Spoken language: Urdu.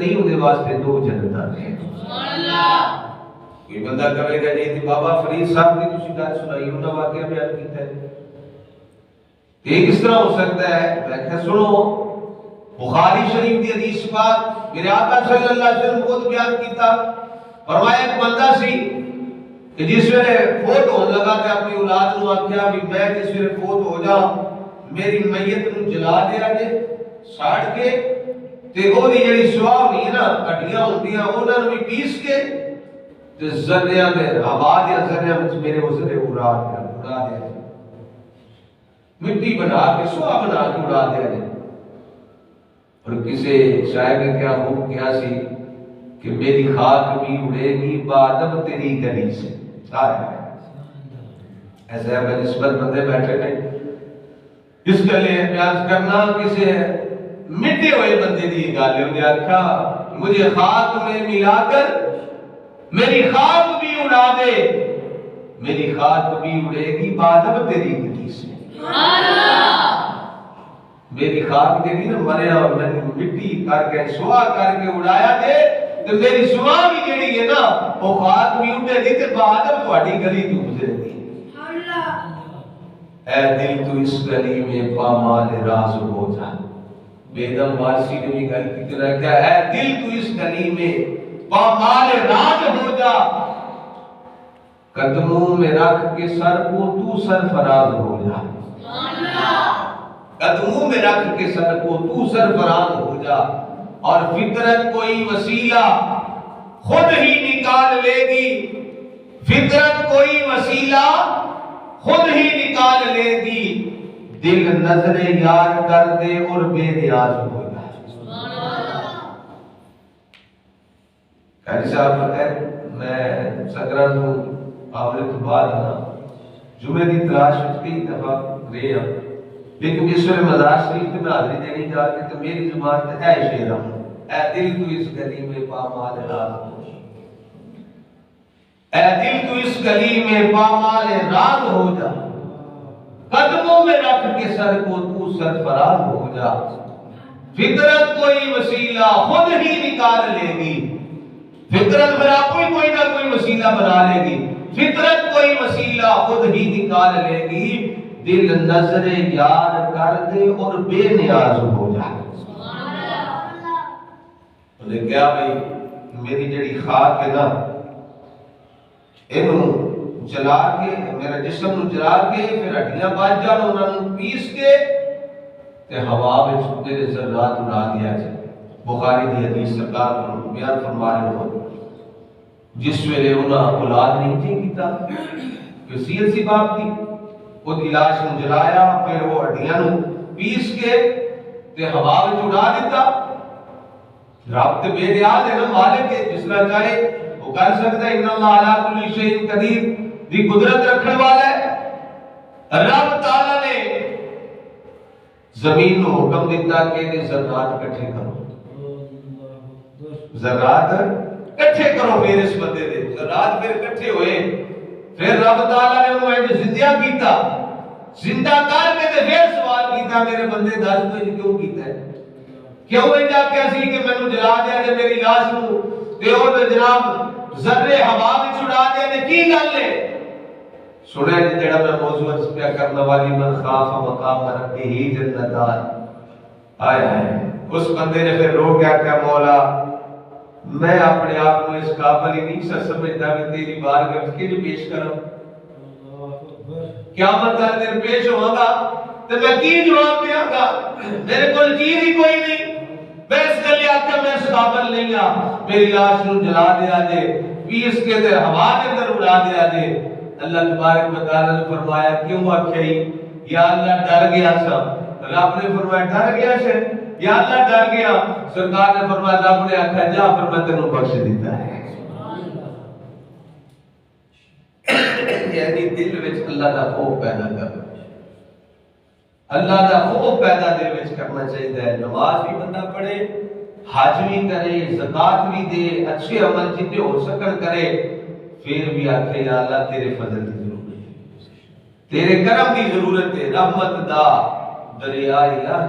نہیں دے واسطے دو جنتاں نے۔ کوئی بندہ کہے گا جی بابا فرید صاحب کی تسی گل سنائی انہاں واقعہ بیان کیتا ہے، یہ کس طرح ہو سکتا ہے؟ میں کہ سنو، بخاری شریف کی حدیث پاک میرے آقا صلی اللہ علیہ وسلم خود بیان کیتا، فرمایا ایک بندہ سی کہ جس ویلے فوت ہونے لگا تے اپنی اولاد نو آکھیا بھی میں جس ویلے فوت ہو جا میری میت نو جلا دیا جے ساڑ کے تے او دی جڑی سوا ہونی ہے نا ہڈیاں ہوندیاں انہاں نو بھی پیس کے تے ذریاں دے ہوا دے ذریاں وچ میرے اسے اڑا دیا مٹی بنا کے سوا بنا کے اڑا دیا جائے۔ اور کسی شاعر نے کیا خوب کیا سی کہ میری خاک بھی اڑے گی بادم تیری گلی سے۔ ایسے ہے نسبت بندے بیٹھے نہیں، اس کے لیے پیاز کرنا کسی مٹے ہوئے بندے دی گالے نے آکھا مجھے خاک میں ملا کر میری خاک بھی اڑا دے، میری خاک بھی اڑے گی بادم تیری گلی سے۔ میری خاک دے دی نا مریا اور میں مٹی کر کے سوا کر کے اڑایا دے تو میری سوا بھی جڑی ہے نا وہ خاک بھی اڑے دی تے بادم تہاڈی گلی تو گزرے گی۔ اے دل تو اس گلی میں پامال راز ہو جا، بیدم وارسی نے بھی گل کی طرح کیا اے دل تو اس گلی میں پامال راز ہو جا، قدموں میں رکھ کے سر کو تو سرفراز ہو جا، قدموں میں رکھ کے سر کو تو سرفراز ہو جا، اور فطرت کوئی وسیلہ خود ہی نکال لے گی، فطرت کوئی وسیلہ خود ہی نکال لے گی، دل نظر یار کر دے اور بے نیاز ہو جا۔ قاری صاحب میں سکران ہوں آورے تو بعد نا جمعے دی تلاش کئی دفعہ رہے ہیں، لیکن اس وقت مزار شریف میں حاضری دینی جا کے تو میری زبان تے اے شعر اے دل تو اس گلی میں پامال راز ہو جا، اے دل تو اس گلی میں پامال راز ہو جا، قدموں میں رکھ کے سر کو تو سرفراز ہو جا، فطرت کوئی وسیلہ خود ہی نکال لے گی، فطرت پھر آپ کوئی نہ کوئی وسیلہ بنا لے گی، فطرت کوئی وسیلہ خود ہی نکال لے گی، دل نظر یار کر دے اور بے نیاز ہو جا۔ انہیں کیا بھئی میری جڑی خاک ہے نا انہوں جلا کے میرا جسم نو جلا کے پھر ہڈیاں بچ جان انہاں نو پیس کے تے ہوا وچ میرے ذرات اڑا دیا جائے۔ بخاری دی حدیث سرکار بیان فرما رہے ہو جس ویلے انہاں اولاد نہیں تھی کیتا وصیت سی باپ دی وہ دی لاش نو جلایا پھر وہ ہڈیاں نو پیس کے تے ہوا وچ اڑا دیتا۔ رب تے بے نیاز ہے نا مالک ہے جس طرح چاہے وہ کر سکتا ہے، ان اللہ علی کل شیء قدیر دی قدرت رکھنے والا ہے۔ رب تعالی نے زمین کو حکم دیتا کہ یہ ذرات اکٹھے کرو، ذرات اکٹھے کرو، پھر اس بندے دے ذرات پھر اکٹھے ہوئے، پھر رب تعالی نے انہوں زندہ کیتا، زندہ کر کے پھر سوال کیتا میرے بندے دس تو کیوں کیتا ہے، کیوں جا کے اسی کہ میں جلا دیا جے میری لاش نو تے او جناب ذرے ہوا وچ اڑا دیا تے کی گل ہے؟ سنیا جی جڑا میں موضوع اس پہ کرنے والی من خاف مقام ربہ جنتان، آئے آئے اس بندے نے پھر رو گیا کہ مولا میں اپنے آپ کو اس قابل ہی نہیں سمجھتا کہ تیری بارگاہ میں کیوں پیش کروں، قیامت کا دن پیش ہوگا تو میں کی جواب دیا گا؟ میرے کو چیز ہی کوئی نہیں، میں اس کے لیے آتا میں اس قابل نہیں ہوں، میری لاش نو جلا دیا جے، پیس کے دے ہوا کے اندر اڑا دیا جے۔ اللہ تبارک و تعالی نے فرمایا کیوں آکھئی یا اللہ ڈر گیا سا، رب نے فرمایا ڈر گیا سے یا اللہ ڈر گیا، سرکار نے فرمایا رب نے آکھا جا پھر میں تینوں بخش دیتا ہے۔ یعنی دل وچ اللہ دا خوف پیدا کرنا، اللہ دا خوف پیدا دل وچ کرنا چاہیے۔ نماز بھی بندہ پڑھے، حج بھی کرے، زکات بھی دے، اچھے عمل جتنے ہو سکن کرے، پھر بھی آکھے یا اللہ تیرے فضل کی ضرورت ہے، تیرے کرم کی ضرورت ہے، رحمت دا دریا الہی